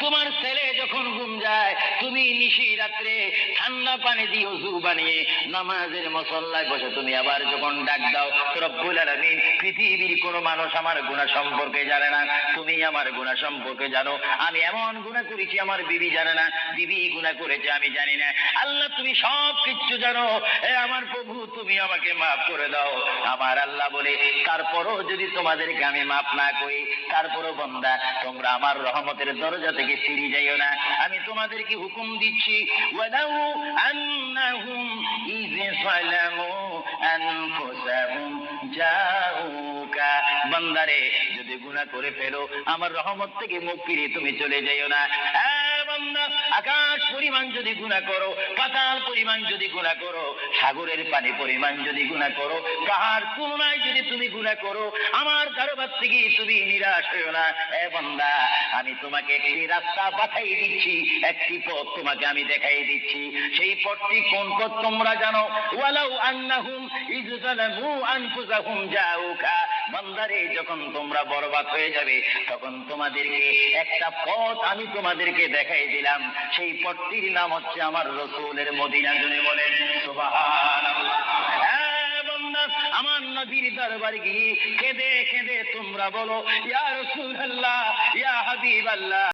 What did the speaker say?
তোমার ছেলে যখন ঘুম যায় তুমি নিশি রাত্রে ঠান্ডা পানি দিয়ে ওযু বানিয়ে নামাজের মুসল্লায় বসে তুমি আবার যখন ডাক দাও রব্বুল আলামিন, পৃথিবীর কোনো মানুষ আমার গুনাহ সম্পর্কে জানে না, তুমি আমার গুনাহ সম্পর্কে জানো। আমি এমন গুনাহ করেছি আমার বিবি জানে না, বিবি গুনাহ করেছে আমি জানি না। আল্লাহ তুমি সব কিছু জানো, এ আমার প্রভু তুমি আমাকে মাফ করে দাও। আমার আল্লাহ বলে, তারপরও যদি তোমাদেরকে আমি মাফ না করি, তারপরও বান্দা তোমরা আমার রহমতের দরজা থেকে ফিরে যাইও না। আমি তোমাদেরকে হুকুম দিচ্ছি, ওয়ালাউ আন্নাহুম ইয যালামু আনফুসাহুম জাউকা, বান্দারে যদি গুনাহ করে ফেলো আমার রহমত থেকে মুখ ফিরিয়ে তুমি চলে যাইও না। বান্দা, আকাশ পরিমাণ যদি গুনাহ করো, পাতাল পরিমাণ যদি গুনাহ করো, সাগরের পানি পরিমাণ যদি গুনাহ করো, পাহাড় তুলনায় যদি তুমি গুনাহ করো, আমার দরবার থেকে তুমি নিরাশ হইও না। বান্দা, আমি তোমাকে একটি রাস্তা বাতাই দিচ্ছি, একটি পথ তোমাকে আমি দেখাই দিচ্ছি। সেই পথটি কোন পথ তোমরা জানো? ওয়ালাউ আন্নাহুম ইয যালামু আনফুসাহুম জাউকা, বান্দারে যখন তোমরা বরবাদ হয়ে যাবে তখন তোমাদেরকে একটা পথ আমি তোমাদেরকে দেখাই দিলাম, সেই পথটির নাম হচ্ছে আমার রাসূলের মদিনা। জনে বলেন সুবহানাল্লাহ। বান্দা, আমার নবীর দরবারে গিয়ে কেঁদে কেঁদে তোমরা বলো, ইয়া রাসূলুল্লাহ, ইয়া হাবিবাল্লাহ,